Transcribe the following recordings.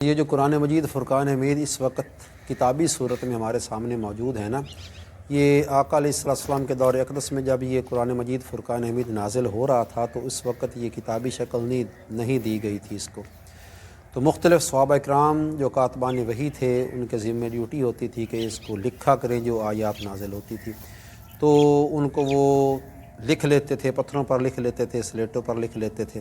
یہ جو قرآن مجید فرقان حمید اس وقت کتابی صورت میں ہمارے سامنے موجود ہے نا، یہ آقا علیہ السلام کے دور اقدس میں جب یہ قرآن مجید فرقان حمید نازل ہو رہا تھا تو اس وقت یہ کتابی شکل نہیں دی گئی تھی اس کو۔ تو مختلف صحابہ اکرام جو کاتبان وحی تھے ان کے ذمہ ڈیوٹی ہوتی تھی کہ اس کو لکھا کریں جو آیات نازل ہوتی تھی، تو ان کو وہ لکھ لیتے تھے، پتھروں پر لکھ لیتے تھے، سلیٹوں پر لکھ لیتے تھے،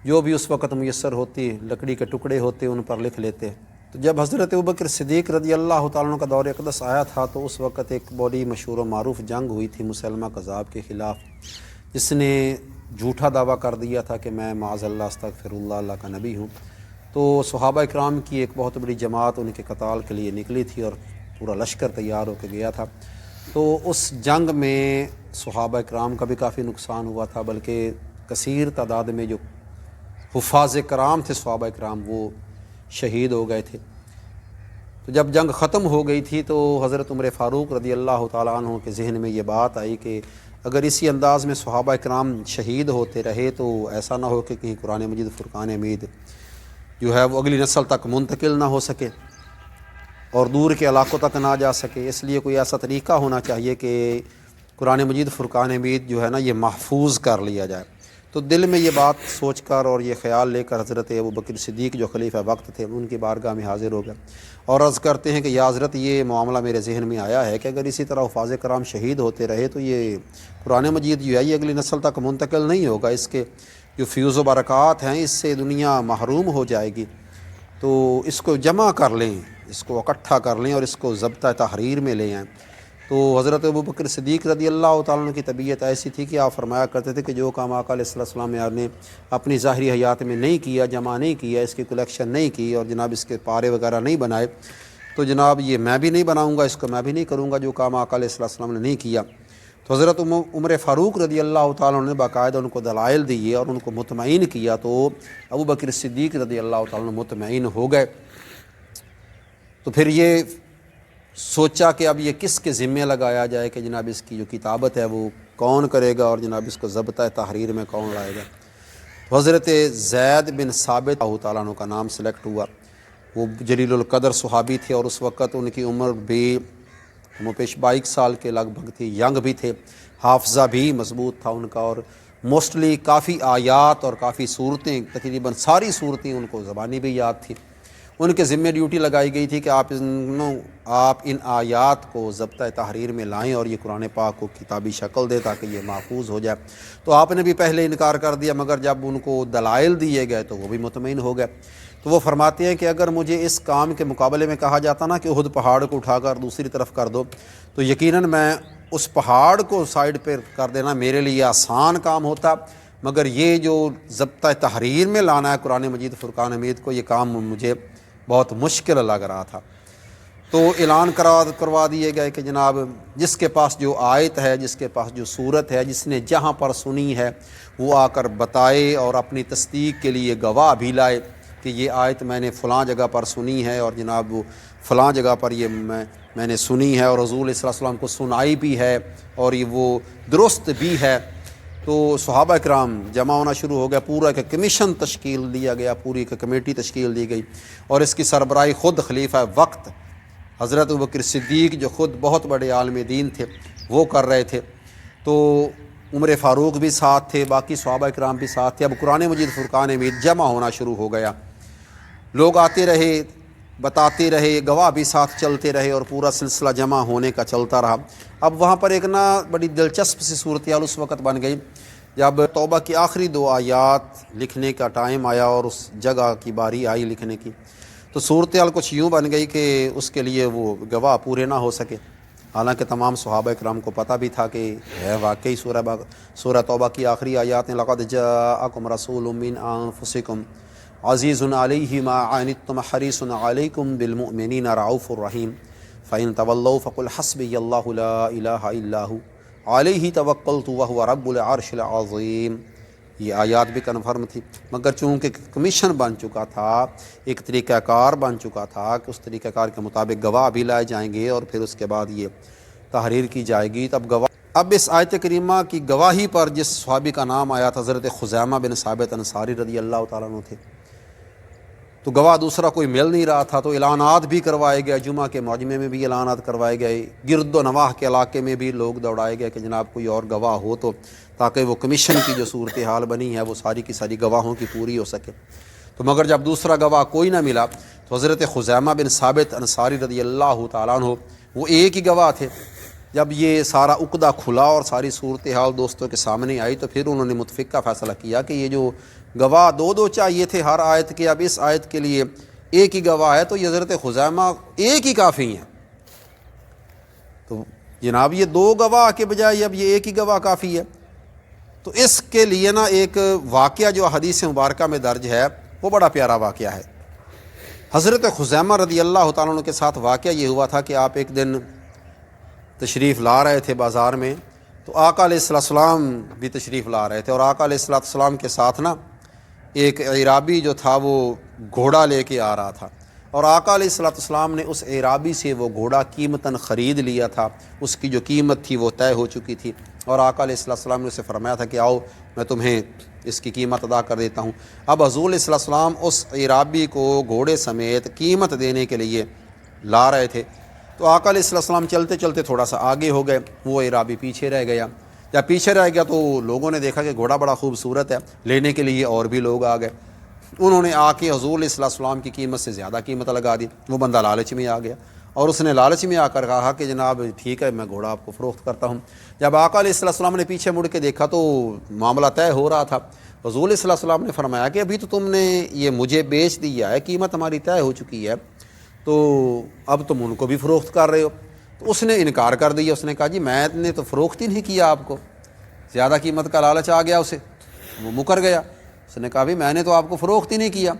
جو بھی اس وقت میسر ہوتی لکڑی کے ٹکڑے ہوتے ان پر لکھ لیتے۔ تو جب حضرت ابوبکر صدیق رضی اللہ تعالیٰ عنہ کا دور اقدس آیا تھا تو اس وقت ایک بڑی مشہور و معروف جنگ ہوئی تھی مسلمہ کذاب کے خلاف، جس نے جھوٹا دعویٰ کر دیا تھا کہ میں معاذ اللہ استغفر اللہ اللہ کا نبی ہوں۔ تو صحابہ اکرام کی ایک بہت بڑی جماعت ان کے قتال کے لیے نکلی تھی اور پورا لشکر تیار ہو کے گیا تھا۔ تو اس جنگ میں صحابہ اکرام کا بھی کافی نقصان ہوا تھا، بلکہ کثیر تعداد میں جو حفاظ کرام تھے صحابہ اکرام وہ شہید ہو گئے تھے۔ تو جب جنگ ختم ہو گئی تھی تو حضرت عمر فاروق رضی اللہ تعالیٰ عنہ کے ذہن میں یہ بات آئی کہ اگر اسی انداز میں صحابہ اکرام شہید ہوتے رہے تو ایسا نہ ہو کہ کہیں قرآن مجید فرقان حمید جو ہے وہ اگلی نسل تک منتقل نہ ہو سکے اور دور کے علاقوں تک نہ جا سکے، اس لیے کوئی ایسا طریقہ ہونا چاہیے کہ قرآن مجید فرقان حمید جو ہے نا یہ محفوظ کر لیا جائے۔ تو دل میں یہ بات سوچ کر اور یہ خیال لے کر حضرت ابوبکر صدیق جو خلیفہ وقت تھے ان کی بارگاہ میں حاضر ہو گئے اور عرض کرتے ہیں کہ یا حضرت یہ معاملہ میرے ذہن میں آیا ہے کہ اگر اسی طرح حفاظ کرام شہید ہوتے رہے تو یہ قرآن مجید جو ہے یہ اگلی نسل تک منتقل نہیں ہوگا، اس کے جو فیوز و برکات ہیں اس سے دنیا محروم ہو جائے گی، تو اس کو جمع کر لیں، اس کو اکٹھا کر لیں اور اس کو ضبطۂ تحریر میں لے آئیں۔ تو حضرت ابوبکر صدیق رضی اللہ تعالیٰ عنہ کی طبیعت ایسی تھی کہ آپ فرمایا کرتے تھے کہ جو کام آقا علیہ السلام نے اپنی ظاہری حیات میں نہیں کیا، جمع نہیں کیا، اس کی کلیکشن نہیں کی اور جناب اس کے پارے وغیرہ نہیں بنائے، تو جناب یہ میں بھی نہیں بناؤں گا، اس کو میں بھی نہیں کروں گا جو کام آقا علیہ السلام نے نہیں کیا۔ تو حضرت عمر فاروق رضی اللہ تعالیٰ عنہ نے باقاعدہ ان کو دلائل دیے اور ان کو مطمئن کیا، تو ابوبکر صدیق رضی اللہ تعالیٰ عنہ مطمئن ہو گئے۔ تو پھر یہ سوچا کہ اب یہ کس کے ذمے لگایا جائے کہ جناب اس کی جو کتابت ہے وہ کون کرے گا اور جناب اس کو ضبطۂ تحریر میں کون لائے گا۔ تو حضرت زید بن ثابت اللہ تعالیٰ عنہ کا نام سلیکٹ ہوا۔ وہ جلیل القدر صحابی تھے اور اس وقت ان کی عمر بھی پیش 22 سال کے لگ بھگ تھی، ینگ بھی تھے، حافظہ بھی مضبوط تھا ان کا، اور موسٹلی کافی آیات اور کافی صورتیں، تقریباً ساری صورتیں ان کو زبانی بھی یاد تھی۔ ان کے ذمہ ڈیوٹی لگائی گئی تھی کہ آپ ان آیات کو ضبطۂ تحریر میں لائیں اور یہ قرآن پاک کو کتابی شکل دے تاکہ یہ محفوظ ہو جائے۔ تو آپ نے بھی پہلے انکار کر دیا، مگر جب ان کو دلائل دیے گئے تو وہ بھی مطمئن ہو گئے۔ تو وہ فرماتے ہیں کہ اگر مجھے اس کام کے مقابلے میں کہا جاتا نا کہ احد پہاڑ کو اٹھا کر دوسری طرف کر دو، تو یقیناً میں اس پہاڑ کو سائڈ پہ کر دینا میرے لیے آسان کام ہوتا، مگر یہ جو ضبطۂ تحریر میں لانا ہے قرآن مجید فرقان حمید کو، یہ کام مجھے بہت مشکل لگ رہا تھا۔ تو اعلان کروا دیے گئے کہ جناب جس کے پاس جو آیت ہے، جس کے پاس جو صورت ہے، جس نے جہاں پر سنی ہے وہ آ کر بتائے اور اپنی تصدیق کے لیے گواہ بھی لائے کہ یہ آیت میں نے فلاں جگہ پر سنی ہے اور جناب وہ فلاں جگہ پر یہ میں نے سنی ہے اور حضور علیہ السلام کو سنائی بھی ہے اور یہ وہ درست بھی ہے۔ تو صحابہ اکرام جمع ہونا شروع ہو گیا، پورا ایک کمیشن تشکیل دیا گیا، پوری ایک کمیٹی تشکیل دی گئی اور اس کی سربراہی خود خلیفہ وقت حضرت ابوبکر صدیق جو خود بہت بڑے عالم دین تھے وہ کر رہے تھے۔ تو عمر فاروق بھی ساتھ تھے، باقی صحابہ اکرام بھی ساتھ تھے۔ اب قرآن مجید فرقان حمید جمع ہونا شروع ہو گیا، لوگ آتے رہے، بتاتے رہے، گواہ بھی ساتھ چلتے رہے اور پورا سلسلہ جمع ہونے کا چلتا رہا۔ اب وہاں پر ایک بڑی دلچسپ سی صورتحال اس وقت بن گئی جب توبہ کی آخری 2 آیات لکھنے کا ٹائم آیا اور اس جگہ کی باری آئی لکھنے کی، تو صورتحال کچھ یوں بن گئی کہ اس کے لیے وہ گواہ پورے نہ ہو سکے، حالانکہ تمام صحابہ اکرام کو پتہ بھی تھا کہ ہے واقعی سورہ توبہ کی آخری آیات نے لقد جاءکم رسول من انفسکم عزیز علیہ ما عنتم حریص علیکم بالمؤمنین رؤوف الرحیم فإن تولوا فقل حسبی اللہ لا الہ الا هو علیہ توکلت وہو رب العرش العظیم۔ یہ آیات بھی کنفرم تھی، مگر چونکہ کمیشن بن چکا تھا، ایک طریقہ کار بن چکا تھا کہ اس طریقہ کار کے مطابق گواہ بھی لائے جائیں گے اور پھر اس کے بعد یہ تحریر کی جائے گی، اب اس آیت کریمہ کی گواہی پر جس صحابی کا نام آیا تھا حضرت خزیمہ بن ثابت انصاری رضی اللہ تعالیٰ عنہ تھے، تو گواہ دوسرا کوئی مل نہیں رہا تھا، تو اعلانات بھی کروائے گئے، جمعہ کے مجمع میں بھی اعلانات کروائے گئے، گرد و نواح کے علاقے میں بھی لوگ دوڑائے گئے کہ جناب کوئی اور گواہ ہو، تو تاکہ وہ کمیشن کی جو صورتحال بنی ہے وہ ساری کی ساری گواہوں کی پوری ہو سکے۔ تو مگر جب دوسرا گواہ کوئی نہ ملا تو حضرت خزیمہ بن ثابت انصاری رضی اللہ تعالیٰ عنہ وہ ایک ہی گواہ تھے۔ جب یہ سارا عقدہ کھلا اور ساری صورتحال دوستوں کے سامنے آئی تو پھر انہوں نے متفقہ فیصلہ کیا کہ یہ جو گواہ دو چاہیے تھے ہر آیت کے، اب اس آیت کے لیے ایک ہی گواہ ہے، تو یہ حضرت خزیمہ ایک ہی کافی ہیں۔ تو جناب یہ دو گواہ کے بجائے اب یہ ایک ہی گواہ کافی ہے۔ تو اس کے لیے نا ایک واقعہ جو حدیث مبارکہ میں درج ہے وہ بڑا پیارا واقعہ ہے۔ حضرت خزیمہ رضی اللہ تعالیٰ عنہ کے ساتھ واقعہ یہ ہوا تھا کہ آپ ایک دن تشریف لا رہے تھے بازار میں، تو آقا علیہ السلام بھی تشریف لا رہے تھے، اور آقا علیہ السلام کے ساتھ نا ایک اعرابی جو تھا وہ گھوڑا لے کے آ رہا تھا، اور آقا علیہ السلام نے اس اعرابی سے وہ گھوڑا قیمتاً خرید لیا تھا، اس کی جو قیمت تھی وہ طے ہو چکی تھی، اور آقا علیہ السلام نے اسے فرمایا تھا کہ آؤ میں تمہیں اس کی قیمت ادا کر دیتا ہوں۔ اب حضور علیہ السلام اس اعرابی کو گھوڑے سمیت قیمت دینے کے لیے لا رہے تھے، تو آقا علیہ السلام چلتے چلتے تھوڑا سا آگے ہو گئے، وہ اعرابی پیچھے رہ گیا۔ جب پیچھے رہ گیا تو لوگوں نے دیکھا کہ گھوڑا بڑا خوبصورت ہے، لینے کے لیے اور بھی لوگ آ گئے، انہوں نے آ کے حضور علیہ السلام کی قیمت سے زیادہ قیمت لگا دی۔ وہ بندہ لالچ میں آ گیا اور اس نے لالچ میں آ کر کہا کہ جناب ٹھیک ہے میں گھوڑا آپ کو فروخت کرتا ہوں۔ جب آقا علیہ السلام نے پیچھے مڑ کے دیکھا تو معاملہ طے ہو رہا تھا۔ حضور علیہ السلام نے فرمایا کہ ابھی تو تم نے یہ مجھے بیچ دیا ہے، قیمت ہماری طے ہو چکی ہے، تو اب تم ان کو بھی فروخت کر رہے ہو۔ تو اس نے انکار کر دیا، اس نے کہا جی میں نے تو فروخت ہی نہیں کیا آپ کو، زیادہ قیمت کا لالچ آ گیا اسے، وہ مکر گیا۔ اس نے کہا بھی میں نے تو آپ کو فروخت ہی نہیں کیا۔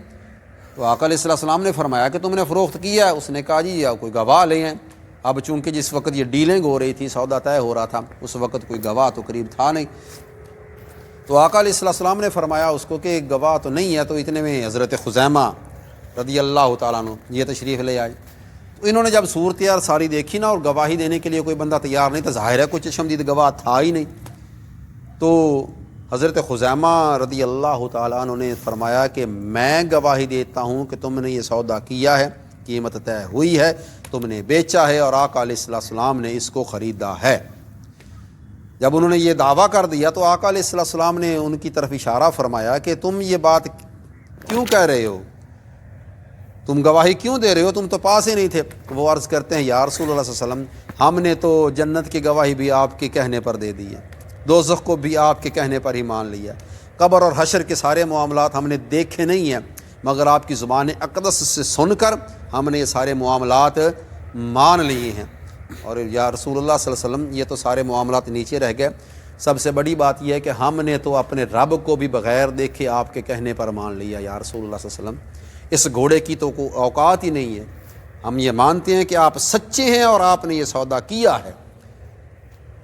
تو آقا علیہ السلام نے فرمایا کہ تم نے فروخت کیا ہے؟ اس نے کہا جی کوئی گواہ لے آئیں۔ اب چونکہ جس وقت یہ ڈیلنگ ہو رہی تھی، سودا طے ہو رہا تھا، اس وقت کوئی گواہ تو قریب تھا نہیں۔ تو آقا علیہ السلام نے فرمایا اس کو کہ گواہ تو نہیں ہے، تو اتنے میں حضرت خزیمہ رضی اللہ تعالیٰ عنہ یہ تشریف لے آئے۔ تو انہوں نے جب صورتحال ساری دیکھی نا، اور گواہی دینے کے لیے کوئی بندہ تیار نہیں تھا، ظاہر ہے کوئی چشمدید گواہ تھا ہی نہیں، تو حضرت خزیمہ رضی اللہ تعالیٰ عنہ نے فرمایا کہ میں گواہی دیتا ہوں کہ تم نے یہ سودا کیا ہے، قیمت طے ہوئی ہے، تم نے بیچا ہے، اور آقا علیہ السلام نے اس کو خریدا ہے۔ جب انہوں نے یہ دعویٰ کر دیا تو آقا علیہ السلام نے ان کی طرف اشارہ فرمایا کہ تم یہ بات کیوں کہہ رہے ہو، تم گواہی کیوں دے رہے ہو، تم تو پاس ہی نہیں تھے۔ وہ عرض کرتے ہیں یا رسول اللہ صلی اللہ علیہ وسلم ہم نے تو جنت کی گواہی بھی آپ کے کہنے پر دے دی ہے، دوزخ کو بھی آپ کے کہنے پر ہی مان لیا، قبر اور حشر کے سارے معاملات ہم نے دیکھے نہیں ہیں، مگر آپ کی زبان اقدس سے سن کر ہم نے یہ سارے معاملات مان لیے ہیں۔ اور یا رسول اللہ صلی اللہ علیہ وسلم یہ تو سارے معاملات نیچے رہ گئے، سب سے بڑی بات یہ ہے کہ ہم نے تو اپنے رب کو بھی بغیر دیکھے آپ کے کہنے پر مان لیا یا رسول اللہ صلی اللہ علیہ وسلم۔ اس گھوڑے کی تو کوئی اوقات ہی نہیں ہے، ہم یہ مانتے ہیں کہ آپ سچے ہیں اور آپ نے یہ سودا کیا ہے۔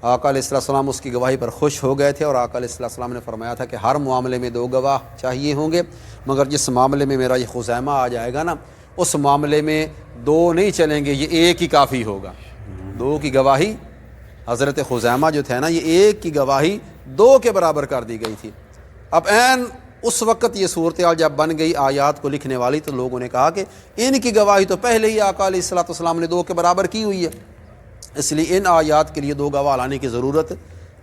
آقا علیہ السلام اس کی گواہی پر خوش ہو گئے تھے، اور آقا علیہ السلام نے فرمایا تھا کہ ہر معاملے میں دو گواہ چاہیے ہوں گے، مگر جس معاملے میں میرا یہ خزیمہ آ جائے گا نا، اس معاملے میں دو نہیں چلیں گے، یہ ایک ہی کافی ہوگا۔ دو کی گواہی حضرت خزیمہ جو تھے نا، یہ ایک کی گواہی دو کے برابر کر دی گئی تھی۔ اب عین اس وقت یہ صورتحال جب بن گئی آیات کو لکھنے والی، تو لوگوں نے کہا کہ ان کی گواہی تو پہلے ہی آقا علیہ السلام نے دو کے برابر کی ہوئی ہے، اس لیے ان آیات کے لیے دو گواہ لانے کی ضرورت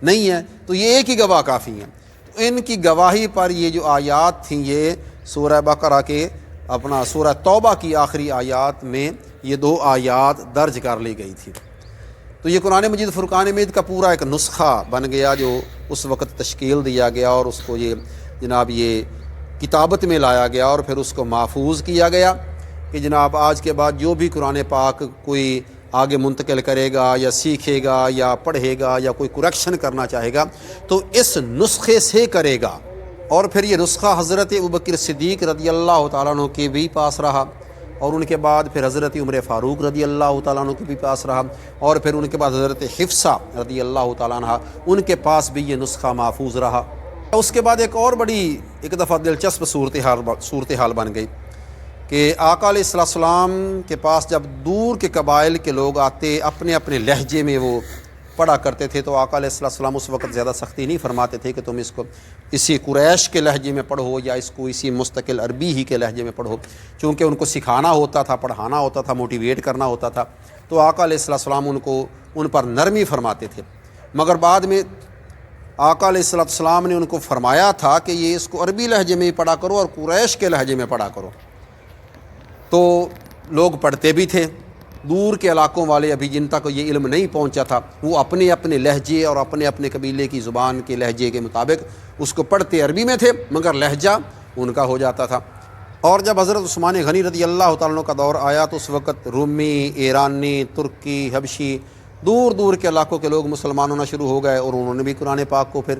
نہیں ہے، تو یہ ایک ہی گواہ کافی ہیں۔ تو ان کی گواہی پر یہ جو آیات تھیں، یہ سورہ بقرہ کے سورہ توبہ کی آخری آیات میں یہ دو آیات درج کر لی گئی تھی۔ تو یہ قرآن مجید فرقان حمید کا پورا ایک نسخہ بن گیا جو اس وقت تشکیل دیا گیا، اور اس کو یہ جناب یہ کتابت میں لایا گیا، اور پھر اس کو محفوظ کیا گیا کہ جناب آج کے بعد جو بھی قرآن پاک کوئی آگے منتقل کرے گا یا سیکھے گا یا پڑھے گا یا کوئی کریکشن کرنا چاہے گا تو اس نسخے سے کرے گا۔ اور پھر یہ نسخہ حضرت ابوبکر صدیق رضی اللہ تعالیٰ عنہ کے بھی پاس رہا، اور ان کے بعد پھر حضرت عمر فاروق رضی اللہ تعالیٰ عنہ کے بھی پاس رہا، اور پھر ان کے بعد حضرت حفصہ رضی اللہ تعالیٰ عنہ ان کے پاس بھی یہ نسخہ محفوظ رہا۔ اس کے بعد ایک اور بڑی ایک دفعہ دلچسپ صورتحال بن گئی کہ آقا علیہ السلام کے پاس جب دور کے قبائل کے لوگ آتے، اپنے اپنے لہجے میں وہ پڑھا کرتے تھے تو آقا علیہ السلام اس وقت زیادہ سختی نہیں فرماتے تھے کہ تم اس کو اسی قریش کے لہجے میں پڑھو یا اس کو اسی مستقل عربی ہی کے لہجے میں پڑھو، چونکہ ان کو سکھانا ہوتا تھا، پڑھانا ہوتا تھا، موٹیویٹ کرنا ہوتا تھا، تو آقا علیہ السلام ان پر نرمی فرماتے تھے۔ مگر بعد میں آقا علیہ السلام نے ان کو فرمایا تھا کہ یہ اس کو عربی لہجے میں ہی پڑھا کرو اور قریش کے لہجے میں پڑھا کرو، تو لوگ پڑھتے بھی تھے۔ دور کے علاقوں والے ابھی جن تک یہ علم نہیں پہنچا تھا وہ اپنے اپنے لہجے اور اپنے اپنے قبیلے کی زبان کے لہجے کے مطابق اس کو پڑھتے عربی میں تھے، مگر لہجہ ان کا ہو جاتا تھا۔ اور جب حضرت عثمان غنی رضی اللہ تعالیٰ عنہ کا دور آیا تو اس وقت رومی، ایرانی، ترکی، حبشی، دور دور کے علاقوں کے لوگ مسلمان ہونا شروع ہو گئے، اور انہوں نے بھی قرآن پاک کو پھر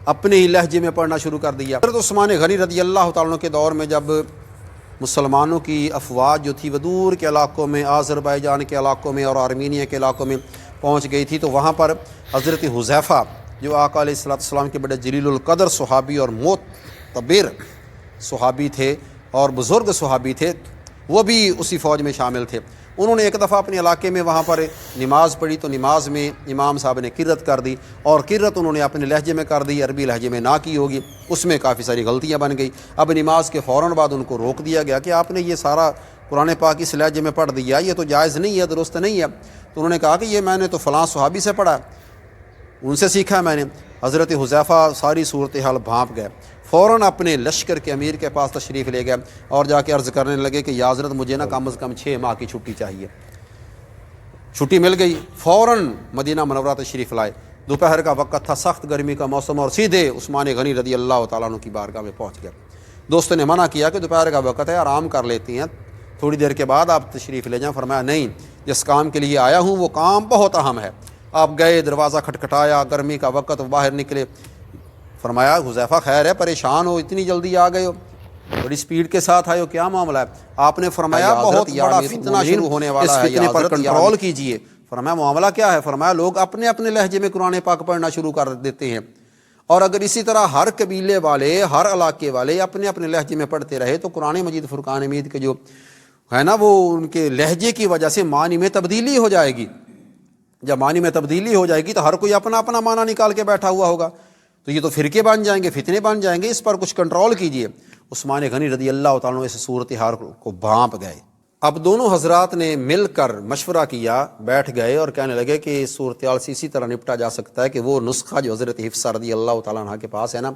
اپنے ہی لہجے میں پڑھنا شروع کر دیا۔ حضرت عثمان غنی رضی اللہ تعالیٰ عنہ کے دور میں جب مسلمانوں کی افواج جو تھی وہ دور کے علاقوں میں، آذربائیجان کے علاقوں میں اور آرمینیا کے علاقوں میں پہنچ گئی تھی، تو وہاں پر حضرت حذیفہ جو آقا علیہ السلام کے بڑے جلیل القدر صحابی اور معتبر صحابی تھے اور بزرگ صحابی تھے، وہ بھی اسی فوج میں شامل تھے۔ انہوں نے ایک دفعہ اپنے علاقے میں وہاں پر نماز پڑھی تو نماز میں امام صاحب نے قرت کر دی، اور قرت انہوں نے اپنے لہجے میں کر دی، عربی لہجے میں نہ کی ہوگی، اس میں کافی ساری غلطیاں بن گئی۔ اب نماز کے فوراً بعد ان کو روک دیا گیا کہ آپ نے یہ سارا قرآن پاک اس لہجے میں پڑھ دیا، یہ تو جائز نہیں ہے، درست نہیں ہے۔ تو انہوں نے کہا کہ یہ میں نے تو فلاں صحابی سے پڑھا، ان سے سیکھا ہے میں نے۔ حضرت حذیفہ ساری صورتحال بھانپ گئے، فوراً اپنے لشکر کے امیر کے پاس تشریف لے گئے اور جا کے عرض کرنے لگے کہ یا حضرت مجھے نا کم از کم 6 ماہ کی چھٹی چاہیے۔ چھٹی مل گئی، فوراً مدینہ منورہ تشریف لائے۔ دوپہر کا وقت تھا، سخت گرمی کا موسم، اور سیدھے عثمان غنی رضی اللہ تعالیٰ عنہ کی بارگاہ میں پہنچ گئے۔ دوستوں نے منع کیا کہ دوپہر کا وقت ہے، آرام کر لیتی ہیں، تھوڑی دیر کے بعد آپ تشریف لے جائیں۔ فرمایا نہیں، جس کام کے لیے آیا ہوں وہ کام بہت اہم ہے۔ آپ گئے، دروازہ کھٹکھٹایا، گرمی کا وقت، باہر نکلے۔ فرمایا حذیفہ خیر ہے، پریشان ہو، اتنی جلدی آ گئے ہو، بڑی سپیڈ کے ساتھ آئے ہو، کیا معاملہ ہے؟ آپ نے فرمایا بہت بڑا فتنہ شروع ہونے والا ہے، اس فتنے پر کنٹرول کیجئے۔ فرمایا معاملہ کیا ہے؟ فرمایا لوگ اپنے اپنے لہجے میں قرآن پاک پڑھنا شروع کر دیتے ہیں، اور اگر اسی طرح ہر قبیلے والے، ہر علاقے والے اپنے اپنے لہجے میں پڑھتے رہے تو قرآن مجید فرقان حمید کے جو ہے نا وہ ان کے لہجے کی وجہ سے معنی میں تبدیلی ہو جائے گی۔ جب معنی میں تبدیلی ہو جائے گی تو ہر کوئی اپنا اپنا معنی نکال کے بیٹھا ہوا ہوگا، تو یہ تو فرقے بن جائیں گے، فتنے بن جائیں گے، اس پر کچھ کنٹرول کیجئے۔ عثمان غنی رضی اللہ تعالیٰ عنہ اس صورتحال کو بھانپ گئے۔ اب دونوں حضرات نے مل کر مشورہ کیا، بیٹھ گئے اور کہنے لگے کہ اس صورتحال سے اسی طرح نپٹا جا سکتا ہے کہ وہ نسخہ جو حضرت حفصہ رضی اللہ تعالیٰ عنہ کے پاس ہے نا،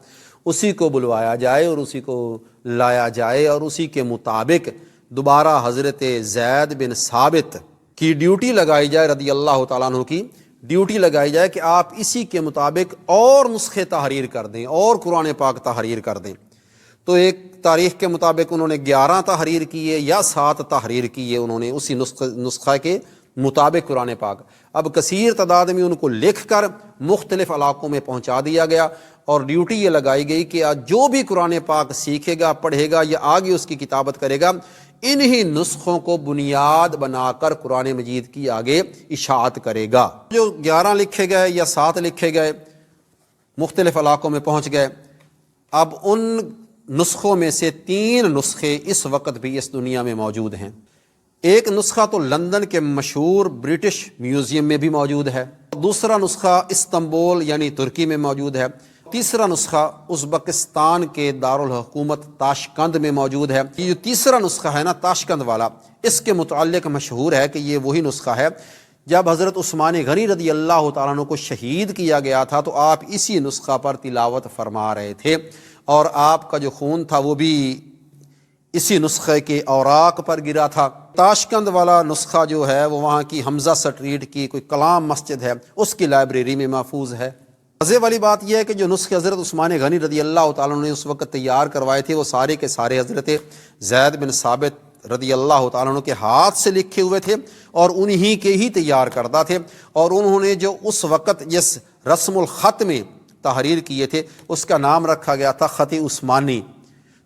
اسی کو بلوایا جائے اور اسی کو لایا جائے، اور اسی کے مطابق دوبارہ حضرت زید بن ثابت کی ڈیوٹی لگائی جائے، رضی اللہ تعالیٰ عنہ کی ڈیوٹی لگائی جائے کہ آپ اسی کے مطابق اور نسخے تحریر کر دیں اور قرآن پاک تحریر کر دیں۔ تو ایک تاریخ کے مطابق انہوں نے 11 تحریر کیے یا 7 تحریر کیے انہوں نے اسی نسخہ کے مطابق قرآن پاک۔ اب کثیر تعداد میں ان کو لکھ کر مختلف علاقوں میں پہنچا دیا گیا، اور ڈیوٹی یہ لگائی گئی کہ جو بھی قرآن پاک سیکھے گا، پڑھے گا یا آگے اس کی کتابت کرے گا، انہی نسخوں کو بنیاد بنا کر قرآن مجید کی آگے اشاعت کرے گا۔ جو 11 لکھے گئے یا 7 لکھے گئے مختلف علاقوں میں پہنچ گئے۔ اب ان نسخوں میں سے 3 نسخے اس وقت بھی اس دنیا میں موجود ہیں۔ ایک نسخہ تو لندن کے مشہور برٹش میوزیم میں بھی موجود ہے، دوسرا نسخہ استنبول یعنی ترکی میں موجود ہے، تیسرا نسخہ ازبکستان کے دارالحکومت تاشقند میں موجود ہے۔ یہ جو تیسرا نسخہ ہے نا تاشقند والا، اس کے متعلق مشہور ہے کہ یہ وہی نسخہ ہے جب حضرت عثمان غنی رضی اللہ تعالیٰ عنہ کو شہید کیا گیا تھا تو آپ اسی نسخہ پر تلاوت فرما رہے تھے، اور آپ کا جو خون تھا وہ بھی اسی نسخے کے اوراق پر گرا تھا۔ تاشقند والا نسخہ جو ہے وہ وہاں کی حمزہ سٹریٹ کی کوئی کلام مسجد ہے، اس کی لائبریری میں محفوظ ہے۔ مزے والی بات یہ ہے کہ جو نسخے حضرت عثمان غنی رضی اللہ تعالیٰ عنہ نے اس وقت تیار کروائے تھے وہ سارے کے سارے حضرت زید بن ثابت رضی اللہ تعالیٰ عنہ کے ہاتھ سے لکھے ہوئے تھے، اور انہی کے ہی تیار کردہ تھے، اور انہوں نے جو اس وقت جس رسم الخط میں تحریر کیے تھے اس کا نام رکھا گیا تھا خط عثمانی۔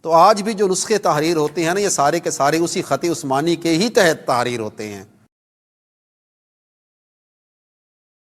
تو آج بھی جو نسخے تحریر ہوتے ہیں نا، یہ سارے کے سارے اسی خط عثمانی کے ہی تحت تحریر ہوتے ہیں۔